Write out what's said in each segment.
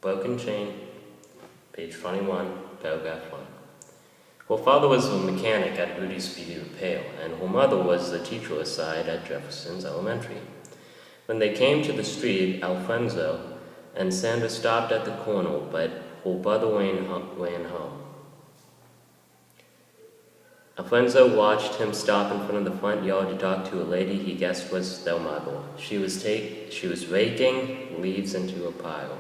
Broken Chain, page 21, paragraph 1. Her father was a mechanic at Rudy Speedy Repair, and her mother was the teacher assigned at Jefferson's Elementary. When they came to the street, Alfonso and Sandra stopped at the corner, but her brother ran home. Alfonso watched him stop in front of the front yard to talk to a lady he guessed was their mother. She was raking leaves into a pile.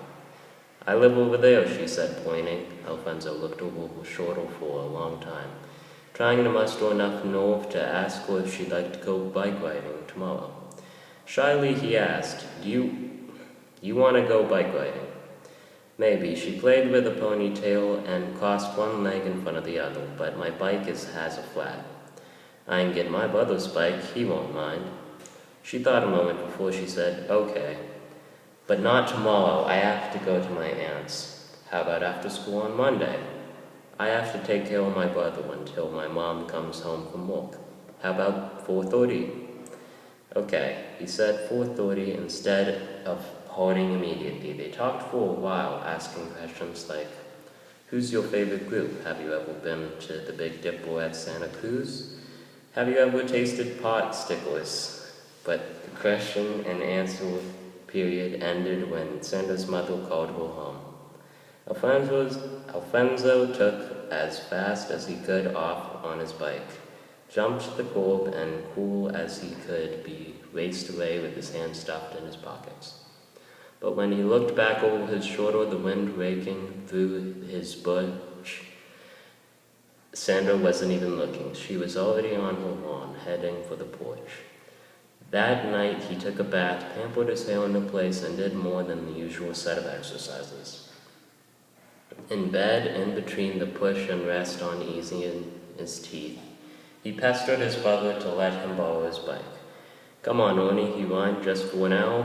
"I live over there," she said, pointing. Alfonso looked over her shoulder for a long time, trying to muster enough nerve to ask her if she'd like to go bike riding tomorrow. Shyly, he asked, "Do you want to go bike riding?" "Maybe." She played with a ponytail and crossed one leg in front of the other, "but my bike has a flat." "I can get my brother's bike. He won't mind." She thought a moment before she said, "Okay. But not tomorrow. I have to go to my aunt's." "How about after school on Monday?" "I have to take care of my brother until my mom comes home from work." "How about 4:30? "Okay." He said 4:30 instead of parting immediately. They talked for a while, asking questions like, "Who's your favorite group? Have you ever been to the Big Dipper at Santa Cruz? Have you ever tasted pot stickers?" But the question and answer period ended when Sandra's mother called her home. Alfonso took as fast as he could off on his bike, jumped the curb, and cool as he could be, raced away with his hands stuffed in his pockets. But when he looked back over his shoulder, the wind raking through his bush, Sandra wasn't even looking. She was already on her lawn, heading for the porch. That night he took a bath, pampered his hair into place, and did more than the usual set of exercises. In bed, in between the push and rest on easing his teeth, he pestered his brother to let him borrow his bike. "Come on, Ernie," he whined, "just for an hour."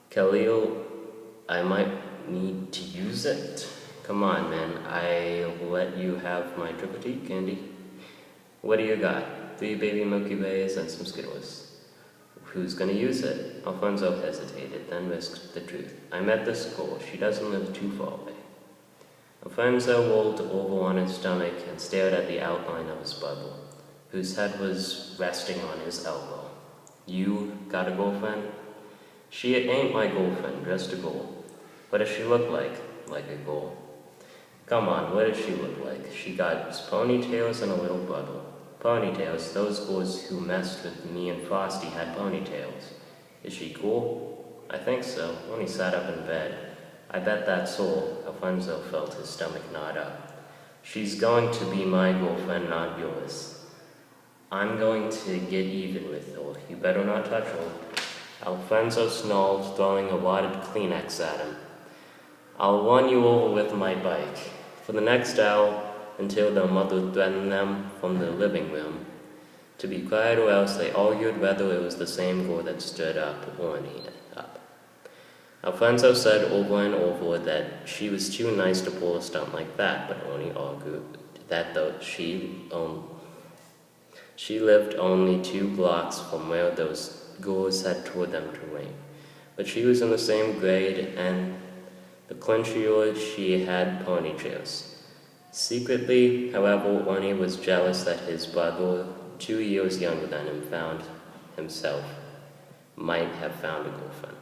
"Khalil, I might need to use it." "Come on, man. I'll let you have my triple T candy." "What do you got?" "3 baby Milky Ways and some Skittles." "Who's gonna use it?" Alfonso hesitated, then risked the truth. "I met this girl. She doesn't live too far away." Alfonso rolled over on his stomach and stared at the outline of his brother, whose head was resting on his elbow. "You got a girlfriend?" "She ain't my girlfriend, just a girl." "What does she look like?" "Like a girl." "Come on, what does she look like?" "She got ponytails and a little brother." "Ponytails? Those girls who messed with me and Frosty had ponytails." "Is she cool?" "I think so." When he sat up in bed. "I bet that's all." Alfonso felt his stomach knot up. "She's going to be my girlfriend, not yours. I'm going to get even with her. You better not touch her." Alfonso snarled, throwing a wadded Kleenex at him. "I'll run you over with my bike." For the next hour, until their mother threatened them from the living room to be quiet, or else they argued whether it was the same girl that stood up or up. Alfonso said over and over that she was too nice to pull a stunt like that, but Ernie argued that though she lived only 2 blocks from where those girls had told them to wait. But she was in the same grade, and the clinchier she had ponytails. Secretly, however, Ernie was jealous that his brother, 2 years younger than him, might have found a girlfriend.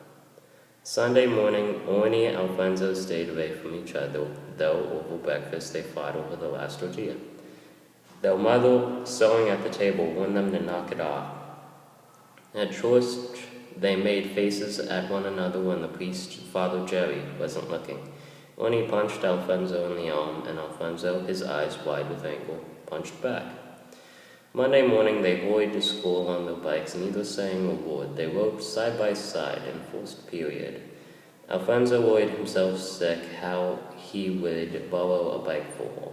Sunday morning, Ernie and Alfonso stayed away from each other, though over breakfast they fought over the last tortilla. Their mother, sewing at the table, warned them to knock it off. At church, they made faces at one another when the priest, Father Jerry, wasn't looking. Ernie punched Alfonso in the arm, and Alfonso, his eyes wide with anger, punched back. Monday morning they hurried to school on their bikes, neither saying a word. They rode side by side in first period. Alfonso worried himself sick how he would borrow a bike for her.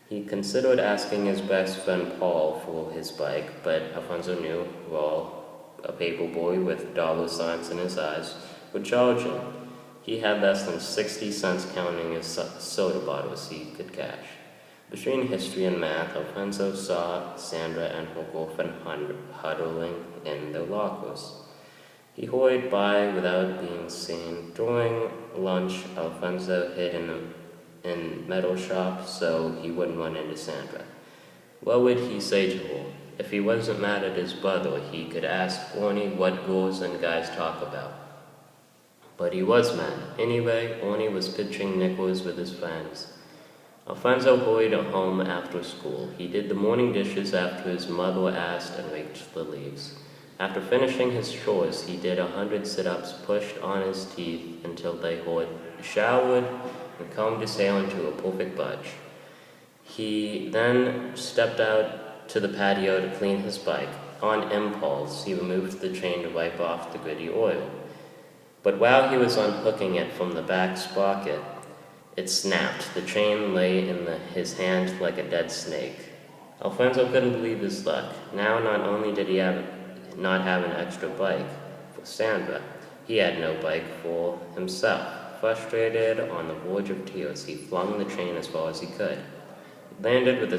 He considered asking his best friend Paul for his bike, but Alfonso knew Raul, a paper boy with dollar signs in his eyes, would charge him. He had less than 60 cents counting his soda bottles he could cash. Between history and math, Alfonso saw Sandra and her girlfriend huddling in their lockers. He hurried by without being seen. During lunch, Alfonso hid in metal shop so he wouldn't run into Sandra. What would he say to her? If he wasn't mad at his brother, he could ask Orny what girls and guys talk about. But he was mad. Anyway, Orny was pitching nickels with his friends. Alfonso hurried home after school. He did the morning dishes after his mother asked and raked the leaves. After finishing his chores, he did 100 sit-ups, pushed on his teeth until they hurt, showered, and combed his hair into a perfect bunch. He then stepped out to the patio to clean his bike. On impulse, he removed the chain to wipe off the gritty oil. But while he was unhooking it from the back sprocket, it snapped. The chain lay in his hand like a dead snake. Alfonso couldn't believe his luck. Now not only did he not have an extra bike for Sandra, he had no bike for himself. Frustrated, on the verge of tears, he flung the chain as far as he could. It landed with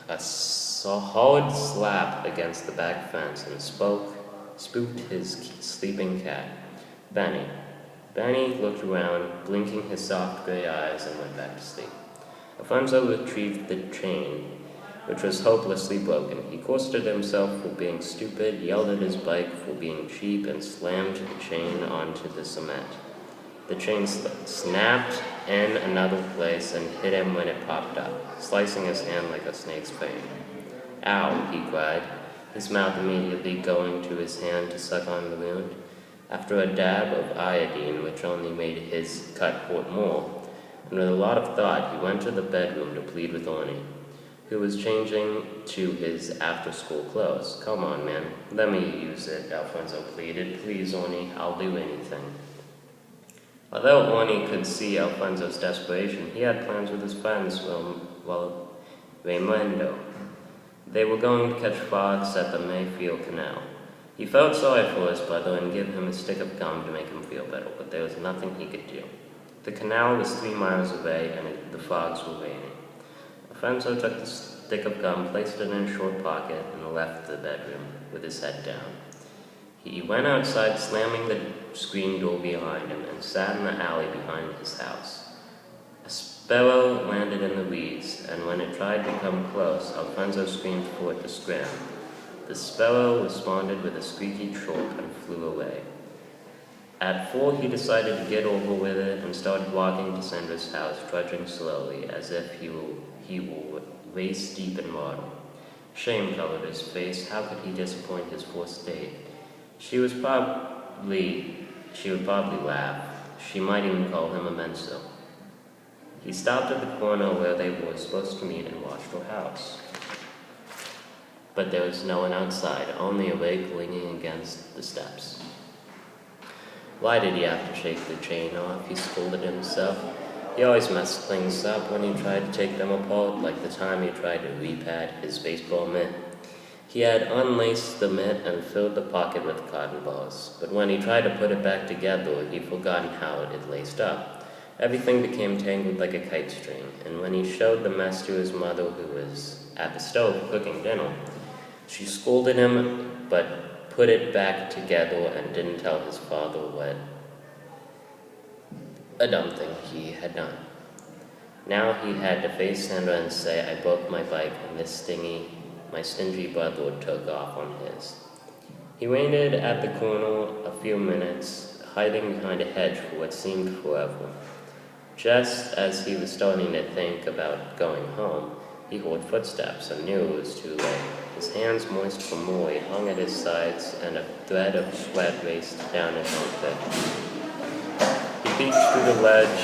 a hard slap against the back fence and spooked his sleeping cat, Benny. Benny looked around, blinking his soft gray eyes, and went back to sleep. Alfonso retrieved the chain, which was hopelessly broken. He cursed at himself for being stupid, yelled at his bike for being cheap, and slammed the chain onto the cement. The chain snapped in another place and hit him when it popped up, slicing his hand like a snake's vein. "Ow," he cried, his mouth immediately going to his hand to suck on the wound. After a dab of iodine, which only made his cut hurt more, and with a lot of thought, he went to the bedroom to plead with Orny, who was changing to his after-school clothes. "Come on, man, let me use it," Alfonso pleaded. "Please, Orny, I'll do anything." Although Orny could see Alfonso's desperation, he had plans with his friends, Raimundo. They were going to catch frogs at the Mayfield Canal. He felt sorry for his brother and gave him a stick of gum to make him feel better, but there was nothing he could do. The canal was 3 miles away, and the frogs were raining. Alfonso took the stick of gum, placed it in a short pocket, and left the bedroom with his head down. He went outside, slamming the screen door behind him, and sat in the alley behind his house. A sparrow landed in the weeds, and when it tried to come close, Alfonso screamed for it to scram. The sparrow responded with a squeaky chirp and flew away. At 4, he decided to get over with it and started walking to Sandra's house, trudging slowly, as if he were waist deep in water. Shame colored his face. How could he disappoint his first date? She would probably laugh. She might even call him a menso. He stopped at the corner where they were supposed to meet and watched her house. But there was no one outside, only a rake leaning against the steps. Why did he have to shake the chain off? He scolded himself. He always messed things up when he tried to take them apart, like the time he tried to repad his baseball mitt. He had unlaced the mitt and filled the pocket with cotton balls, but when he tried to put it back together, he'd forgotten how it had laced up. Everything became tangled like a kite string, and when he showed the mess to his mother, who was at the stove cooking dinner, she scolded him, but put it back together and didn't tell his father what a dumb thing he had done. Now he had to face Sandra and say, "I broke my bike, and my stingy brother took off on his." He waited at the corner a few minutes, hiding behind a hedge for what seemed forever. Just as he was starting to think about going home, he heard footsteps and knew it was too late. His hands, moist from more, he hung at his sides, and a thread of sweat raced down his armpit. He peeked through the ledge